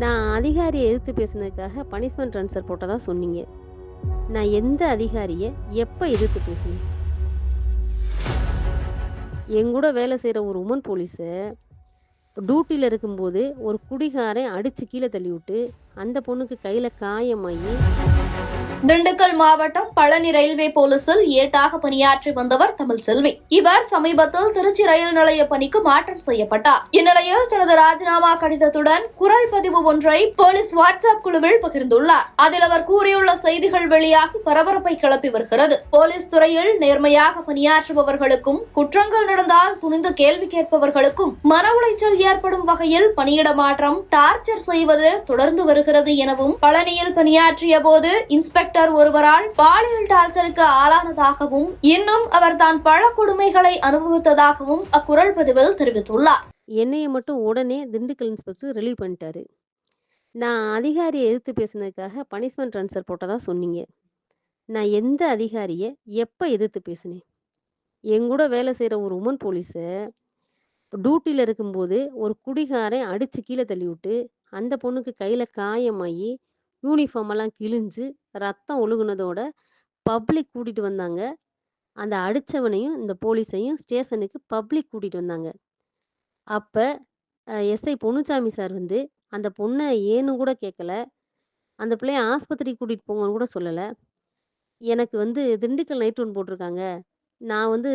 நான் அதிகாரிய எதிர்த்து பேசினதுக்காக punishment transfer போட்டதா சொன்னீங்க. நான் எந்த அதிகாரிய எப்ப எதிர்த்து பேசினேன்? என்கூட வேலை செய்ற ஒரு உமன் போலீஸ டியூட்டில இருக்கும்போது ஒரு குடிகாரன் அடிச்சு கீழ தள்ளிவுட்டு, அந்த பொண்ணுக்கு கையில காயமாயி திண்டுக்கல் மாவட்டம் பழனி ரயில்வே போலீசில் ஏட்டாக பணியாற்றி வந்தவர் தமிழ்செல்வி. இவர் சமீபத்தில் திருச்சி ரயில் நிலைய பணிக்கு மாற்றம் செய்யப்பட்டார். இந்நிலையில் தனது ராஜினாமா கடிதத்துடன் குரல் பதிவு ஒன்றை போலீஸ் வாட்ஸ்அப் குழுவில் பகிர்ந்துள்ளார். அதில் அவர் கூறியுள்ள செய்திகள் வெளியாகி பரபரப்பை கிளப்பி வருகிறது. போலீஸ் துறையில் நேர்மையாக பணியாற்றுபவர்களுக்கும் குற்றங்கள் நடந்தால் துணிந்து கேள்வி கேட்பவர்களுக்கும் மன உளைச்சல் ஏற்படும் வகையில் பணியிட மாற்றம் டார்ச்சர் செய்வது தொடர்ந்து வருகிறது எனவும், பழனியில் பணியாற்றிய போது இன்ஸ்பெக்டர் ஒருவரால் பாலியல் டார்ச்சருக்கு ஆளானதாகவும், இன்னும் அவர் தான் பல கொடுமைகளை அனுபவித்ததாகவும் அக்குரல் பதிவில் தெரிவித்துள்ளார். என்னைய மட்டும் உடனே திண்டுக்கல் இன்ஸ்பெக்டர் ரிலீவ் பண்ணிட்டாரு. நான் அதிகாரியை எதிர்த்து பேசினதுக்காக பனிஷ்மெண்ட் ட்ரான்ஸ்ஃபர் போட்டதா சொன்னீங்க. நான் எந்த அதிகாரிய எப்ப எதிர்த்து பேசினேன்? என்கூட வேலை செய்ற ஒரு உமன் போலீஸ டியூட்டில இருக்கும்போது ஒரு குடிகாரன் அடிச்சு கீழ தள்ளிவுட்டு, அந்த பொண்ணுக்கு கையில காயமாயி, யூனிஃபார்ம் எல்லாம் கிழிஞ்சு, ரத்தம் ஒழுகுனதோட பப்ளிக் கூட்டிட்டு வந்தாங்க. அந்த அடிச்சவனையும், இந்த போலீஸையும் ஸ்டேஷனுக்கு பப்ளிக் கூட்டிட்டு வந்தாங்க. அப்ப எஸ்ஐ பொன்னுச்சாமி சார் வந்து, அந்த பொண்ண ஏன்னு கூட கேட்கல. அந்த பிள்ளைய ஆஸ்பத்திரிக்கு கூட்டிட்டு போங்கன்னு கூட சொல்லல. எனக்கு வந்து திண்டுக்கல் நைட் ரவுண்ட் போட்டிருக்காங்க. நான் வந்து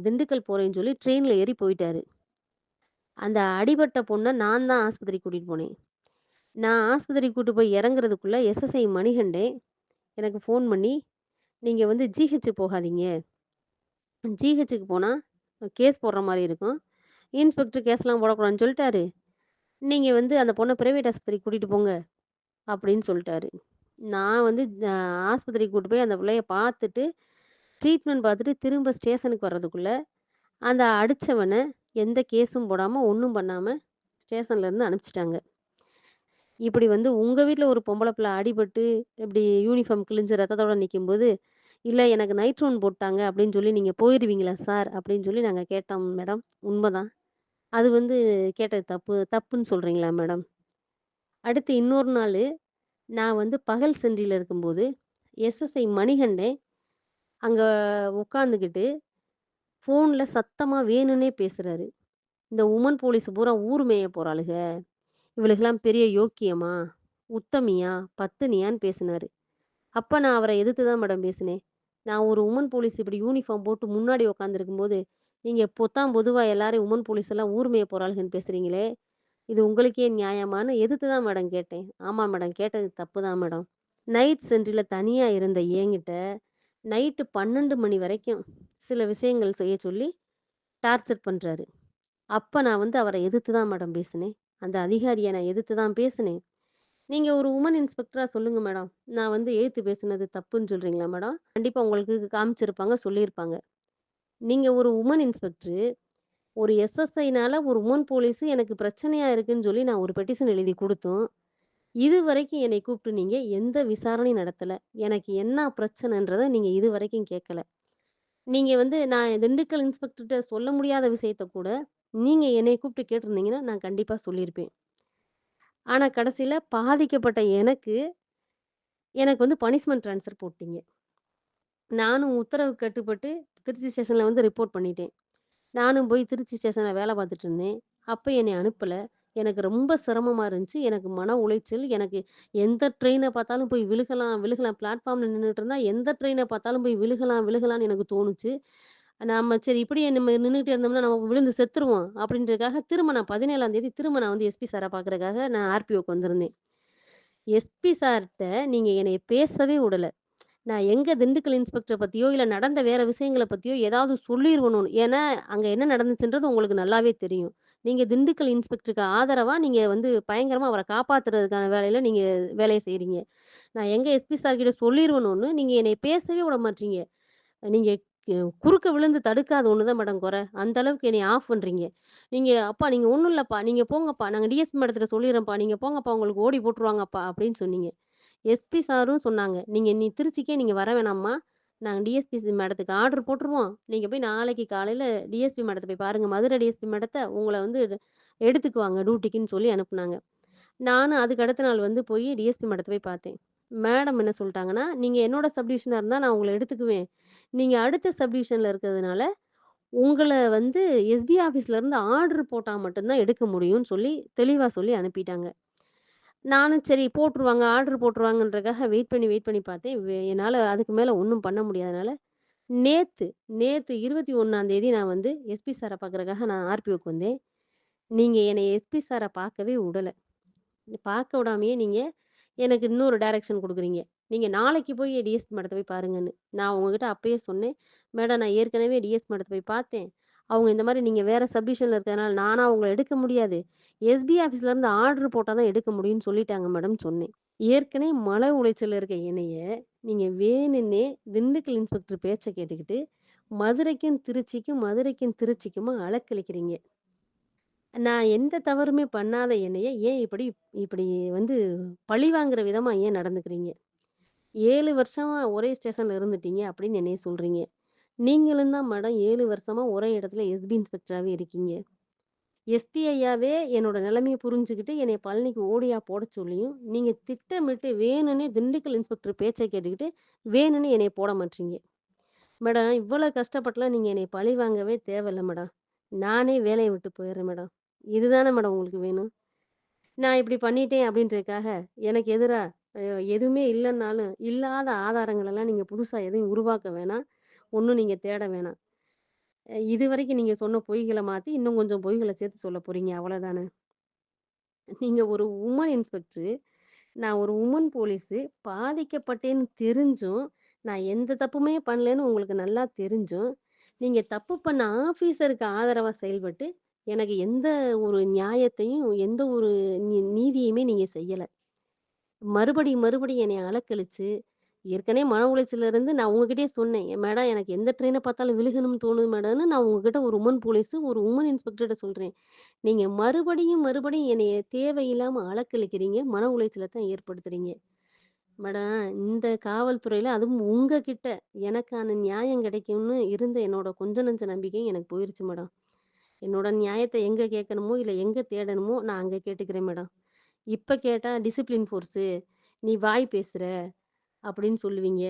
திண்டுக்கல் போறேன்னு சொல்லி ட்ரெயின்ல ஏறி போயிட்டாரு. அந்த அடிபட்ட பொண்ண நான் தான் ஆஸ்பத்திரிக்கு கூட்டிட்டு போனேன். நான் ஆஸ்பத்திரிக்கு கூட்டு போய் இறங்குறதுக்குள்ள எஸ்எஸ்ஐ மணிகண்டன் எனக்கு ஃபோன் பண்ணி, "நீங்க வந்து ஜிஹெச் போகாதீங்க. ஜிஹெச்சுக்கு போனா கேஸ் போடுற மாரி இருக்கும். இன்ஸ்பெக்டர் கேஸ்லாம் போடக்கூடாதுன்னு சொல்லிட்டாரு. நீங்க வந்து அந்த பொண்ண பிரைவேட் ஆஸ்பத்திரிக்கு கூட்டிட்டு போங்க." அப்படின்னு சொல்லிட்டாரு. நான் வந்து ஆஸ்பத்திரிக்கு கூட்டு போய் அந்த பிள்ளைய பார்த்துட்டு, ட்ரீட்மெண்ட் பார்த்துட்டு திரும்ப ஸ்டேஷனுக்கு வர்றதுக்குள்ள, அந்த அடிச்சவன எந்த கேஸும் போடாம, ஒண்ணும் பண்ணாம ஸ்டேஷன்லேருந்து அனுப்பிச்சுட்டாங்க. இப்படி வந்து உங்க வீட்ல ஒரு பொம்பள பிள்ள அடிபட்டு, இப்படி யூனிஃபார்ம் கிழிஞ்சு ரத்தத்தோட நிக்கும்போது, "இல்ல எனக்கு நைட் ரவுண்ட் போட்டாங்க" அப்படின்னு சொல்லி, "நீங்க போயிருவீங்களா சார்?" அப்படின்னு சொல்லி நாங்க கேட்டோம் மேடம். உண்மதான். அது வந்து கேட்டது தப்புன்னு சொல்றீங்களா மேடம்? அடுத்து இன்னொரு நாளு, நான் வந்து பகல் சென்ட்ரில இருக்கும்போது, எஸ்எஸ்ஐ மணிகண்டன் அங்க உட்காந்துக்கிட்டு, ஃபோன்ல சத்தமா வேணும்னே பேசுறாரு. "இந்த உமன் போலீஸ் பூரா ஊர் மேய போறாளுக. இவளுகெல்லாம் பெரிய யோக்கியமா? உத்தமியா? பத்தினியான்னு" பேசினாரு. அப்ப நான் அவர எதிர்த்து தான் மேடம் பேசினேன். நான் ஒரு உமன் போலீஸ் இப்படி யூனிஃபார்ம் போட்டு முன்னாடி உட்காந்துருக்கும்போது, நீங்க பொதுவா எல்லாரையும் உமன் போலீஸ் எல்லாம் ஊர் மேய போறாளுகன்னு பேசுறீங்களே! இது உங்களுக்கே நியாயமான்னு எதிர்த்து தான் மேடம் கேட்டேன். ஆமா மேடம், கேட்டது தப்பு தான் மேடம். நைட் சென்ட்ரில தனியா இருந்த என்கிட்ட, நைட்டு 12 மணி வரைக்கும் சில விஷயங்கள் செய்ய சொல்லி டார்ச்சர் பண்றாரு. அப்ப நான் வந்து அவர எதிர்த்து தான் மேடம் பேசினேன். அந்த அதிகாரிய நான் எதிர்த்து தான் பேசினேன். நீங்க ஒரு உமன் இன்ஸ்பெக்டரா சொல்லுங்க மேடம். நான் வந்து எதிர்த்து பேசினது தப்புன்னு சொல்றீங்களா மேடம்? கண்டிப்பா உங்களுக்கு காமிச்சிருப்பாங்க, சொல்லியிருப்பாங்க. நீங்க ஒரு உமன் இன்ஸ்பெக்டரு, ஒரு எஸ்எஸ்ஐனால ஒரு உமன் போலீஸ் எனக்கு பிரச்சனையா இருக்குன்னு சொல்லி நான் ஒரு பெட்டிஷன் எழுதி குடுத்தும், இதுவரைக்கும் என்னை கூப்பிட்டு நீங்க எந்த விசாரணையும் நடத்தல. எனக்கு என்ன பிரச்சனைன்றத நீங்க இதுவரைக்கும் கேட்கல. நீங்க வந்து நான் திண்டுக்கல் இன்ஸ்பெக்டர்ட்ட சொல்ல முடியாத விஷயத்த கூட, நீங்க என்னைய கூப்பிட்டு கேட்டிருந்தீங்கன்னா, நான் கண்டிப்பா சொல்லியிருப்பேன். ஆனா கடைசில பாதிக்கப்பட்ட எனக்கு வந்து பனிஷ்மென்ட் ட்ரான்ஸ்ஃபர் போட்டீங்க. நானும் உத்தரவுக்கு கட்டுப்பட்டு திருச்சி ஸ்டேஷன்ல வந்து ரிப்போர்ட் பண்ணிட்டேன். நானும் போய் திருச்சி ஸ்டேஷன்ல வேலை பார்த்துட்டு இருந்தேன். அப்ப என்னைய அனுப்பல. எனக்கு ரொம்ப சிரமமா இருந்துச்சு. எனக்கு மன உளைச்சல். எனக்கு எந்த ட்ரெயின பார்த்தாலும் போய் விழுகலாம், விழுகலாம். பிளாட்ஃபார்ம்ல நின்னுட்டு இருந்தா எந்த ட்ரெயின பார்த்தாலும் போய் விழுகலாம், விழுகலாம்ன்னு எனக்கு தோணுச்சு. நம்ம சரி இப்படியே நம்ம நின்னுட்டே இருந்தோம்னா நம்ம விழுந்து செத்துருவோம் அப்படின்றதுக்காக திரும்ப நான் 17ஆம் தேதி திரும்ப நான் வந்து எஸ்பி சார பார்க்கறதுக்காக நான் ஆர்பிஓக்கு வந்திருந்தேன். எஸ்பி சார்ட்ட நீங்க என்னைய பேசவே விடல. நான் எங்க திண்டுக்கல் இன்ஸ்பெக்டர பத்தியோ, இல்ல நடந்த வேற விஷயங்கள பத்தியோ ஏதாவது சொல்லிருவணும்னு. ஏன்னா, அங்க என்ன நடந்துச்சுன்றது உங்களுக்கு நல்லாவே தெரியும். நீங்க திண்டுக்கல் இன்ஸ்பெக்டருக்கு ஆதரவா நீங்க வந்து பயங்கரமா அவர காப்பாத்துறதுக்கான வேலையில நீங்க வேலைய செய்றீங்க. நான் எங்க எஸ்பி சார் கிட்ட சொல்லிருவணும்னு நீங்க என்னைய பேசவே விட மாட்றீங்க. நீங்க குறுக்க விழுந்து தடுக்காத ஒண்ணு தான் மேடம் கொற. அந்த அளவுக்கு என்னைய ஆஃப் பண்றீங்க. நீங்க "அப்பா நீங்க ஒண்ணும் இல்லப்பா. நீங்க போங்கப்பா. நாங்க டிஎஸ்பி மேடத்திட்ட சொல்லிர்றோம்ப்பா. நீங்க போங்கப்பா. உங்களுக்கு ஓடி போட்டுருவாங்கப்பா" அப்படின்னு சொன்னீங்க. எஸ்பி சாரும் சொன்னாங்க, "நீ திருச்சிக்கே நீங்க வர வேணாம்மா. நாங்க டிஎஸ்பி மேடத்துக்கு ஆர்டர் போட்டுருவோம். நீங்க போய் நாளைக்கு காலையில டிஎஸ்பி மேடத்த போய் பாருங்க. மதுரை டிஎஸ்பி மேடத்த உங்கள வந்து எடுத்துக்குவாங்க டியூட்டிக்குன்னு" சொல்லி அனுப்புனாங்க. நானும் அதுக்கு அடுத்த நாள் வந்து போய் டிஎஸ்பி மேடத்த போய் பார்த்தேன். மேடம் என்ன சொல்ட்டாங்கன்னா, "நீங்க என்னோட சப் டிவிஷனா இருந்தா நான் உங்கள எடுத்துக்குவேன். நீங்க அடுத்த சப் டிவிஷன்ல இருக்கிறதுனால, உங்கள வந்து எஸ்பி ஆஃபீஸ்லருந்து ஆர்டர் போட்டா மட்டும் தான் எடுக்க முடியும்னு" சொல்லி தெளிவா சொல்லி அனுப்பிட்டாங்க. நானும் சரி போட்டுருவாங்க, ஆர்டர் போட்டுருவாங்கன்றதுக்காக வெயிட் பண்ணி பார்த்தேன். என்னால அதுக்கு மேல ஒண்ணும் பண்ண முடியாதனால, நேத்து நேத்து 21ஆம் தேதி நான் வந்து எஸ்பி சார பார்க்கறதுக்காக நான் ஆர்பிஓக்கு வந்தேன். நீங்க என்னைய எஸ்பி சார பார்க்கவே உடல. பார்க்க விடாமயே நீங்க எனக்கு இன்னொரு டைரக்ஷன் குடுக்குறீங்க. நீங்க நாளைக்கு போய் டிஎஸ்பி மேடத்த போய் பாருங்கன்னு. நான் உங்ககிட்ட அப்பயே சொன்னேன். மேடம் நான் ஏற்கனவே டிஎஸ்பி மேடத்த போய் பார்த்தேன். அவங்க இந்த மாரி நீங்க வேற சப் டிவிஷன்ல இருக்கிறதுனால நானா உங்கள எடுக்க முடியாது. எஸ்பி ஆஃபீஸ்லேருந்து ஆர்டர் போட்டா தான் எடுக்க முடியும்னு சொல்லிட்டாங்க மேடம்னு சொன்னேன். ஏற்கனவே மன உளைச்சல்ல இருக்க என்னைய, நீங்க வேணுன்னே திண்டுக்கல் இன்ஸ்பெக்டர் பேச்ச கேட்டுக்கிட்டு, மதுரைக்கும் திருச்சிக்குமா அலக்களிக்கிறீங்க. நான் எந்த தவறுமே பண்ணாத என்னைய ஏன் இப்படி இப்படி வந்து பழிவாங்குற விதமா ஏன் நடந்துக்கிறீங்க? 7 வருஷமா ஒரே ஸ்டேஷன்ல இருந்துட்டீங்க அப்படின்னு என்னைய சொல்றீங்க. நீங்களும் தான் மேடம் 7 வருஷமா ஒரே இடத்துல எஸ்பி இன்ஸ்பெக்டராவே இருக்கீங்க. எஸ்பி ஐயாவே என்னோட நிலைமைய புரிஞ்சுகிட்டு என்னைய பழனிக்கு ஓடியா போடச் சொல்லியும், நீங்க திட்டமிட்டு வேணுன்னே திண்டுக்கல் இன்ஸ்பெக்டர் பேச்ச கேட்டுக்கிட்டு, வேணும்னே என்னைய போட மாட்றீங்க. மேடம் இவ்வளோ கஷ்டப்பட்டுலாம் நீங்க என்னைய பழி வாங்கவே தேவையில்ல மேடம். நானே வேலைய விட்டு போயிர்றேன் மேடம். இதுதானே மேடம் உங்களுக்கு வேணும்? நான் இப்படி பண்ணிட்டேன் அப்படின்றதுக்காக, எனக்கு எதிரா எதுவுமே இல்லன்னாலும், இல்லாத ஆதாரங்களெல்லாம் நீங்க புதுசா எதையும் உருவாக்க வேணாம். ஒண்ணும் நீங்க தேட வேணாம். இதுவரைக்கும் நீங்க சொன்ன பொய்கள மாத்தி, இன்னும் கொஞ்சம் பொய்கள சேர்த்து சொல்லப் போறீங்க அவ்வளோதானே. நீங்க ஒரு உமன் இன்ஸ்பெக்டரு, நான் ஒரு உமன் போலீஸு, பாதிக்கப்பட்டேன்னு தெரிஞ்சும், நான் எந்த தப்புமே பண்ணலன்னு உங்களுக்கு நல்லா தெரிஞ்சும், நீங்க தப்பு பண்ண ஆஃபீசருக்கு ஆதரவா செயல்பட்டு, எனக்கு எந்த ஒரு நியாயத்தையும், எந்த ஒரு நீதியுமே நீங்க செய்யல. மறுபடியும் என்னைய அலக்களிச்சு, ஏற்கனவே மன உளைச்சல்ல இருந்து நான் உங்ககிட்டயே சொன்னேன். மேடம் எனக்கு எந்த ட்ரெயின பார்த்தாலும் விழுகணும்னு தோணுது மேடம்ன்னு நான் உங்ககிட்ட ஒரு உமன் போலீஸு, ஒரு உமன் இன்ஸ்பெக்டர்ட்ட சொல்றேன். நீங்க மறுபடியும் என்னைய தேவையில்லாம அலக்களிக்கிறீங்க. மன உளைச்சல தான் ஏற்படுத்துறீங்க. மேடம் இந்த காவல்துறையில அதுவும் உங்ககிட்ட எனக்கான நியாயம் கிடைக்கும்னு இருந்த என்னோட கொஞ்ச நெஞ்ச நம்பிக்கையும் எனக்கு போயிருச்சு மேடம். என்னோட நியாயத்த எங்க கேட்கணுமோ, இல்ல எங்க தேடணுமோ நான் அங்க கேட்டுக்கிறேன் மேடம். இப்ப கேட்டா டிசிப்ளின் ஃபோர்ஸு, நீ வாய் பேசுற அப்படின்னு சொல்லுவீங்க.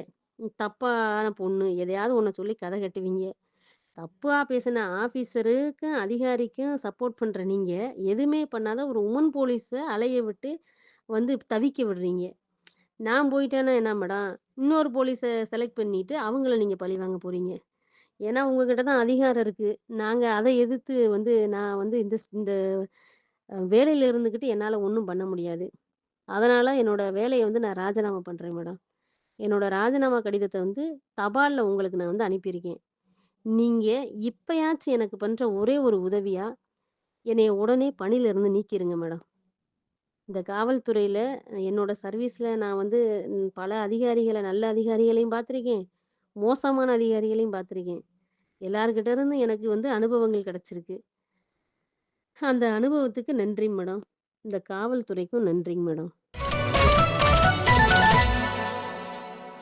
தப்பான பொண்ணு எதையாவது ஒண்ண சொல்லி கதை கட்டுவீங்க. தப்பா பேசின ஆஃபீசருக்கும், அதிகாரிக்கும் சப்போர்ட் பண்ற நீங்க, எதுவுமே பண்ணாத ஒரு உமன் போலீஸ அலைய விட்டு வந்து தவிக்க விடுறீங்க. நான் போயிட்டேன்னா என்ன மேடம்? இன்னொரு போலீஸ செலக்ட் பண்ணிட்டு அவங்கள நீங்க பழிவாங்க போறீங்க. ஏன்னா உங்ககிட்ட தான் அதிகாரம் இருக்கு. நாங்க அத எதிர்த்து வந்து நான் வந்து இந்த வேலையில இருந்துகிட்டு என்னால ஒண்ணும் பண்ண முடியாது. அதனால என்னோட வேலைய வந்து நான் ராஜினாமா பண்றேன் மேடம். என்னோட ராஜினாமா கடிதத்த வந்து தபால்ல உங்களுக்கு நான் வந்து அனுப்பியிருக்கேன். நீங்க இப்பயாச்சும் எனக்கு பண்ற ஒரே ஒரு உதவியா, என்னைய உடனே பணியிலருந்து நீக்கிருங்க மேடம். இந்த காவல்துறையில என்னோட சர்வீஸ்ல நான் வந்து பல அதிகாரிகள நல்ல அதிகாரிகளையும் பார்த்துருக்கேன். மோசமான அதிகாரிகளையும் பார்த்துருக்கேன். எல்லார்கிட்ட இருந்தும் எனக்கு வந்து அனுபவங்கள் கிடைச்சிருக்கு. அந்த அனுபவத்துக்கு நன்றி மேடம். இந்த காவல்துறைக்கும் நன்றிங்க மேடம்.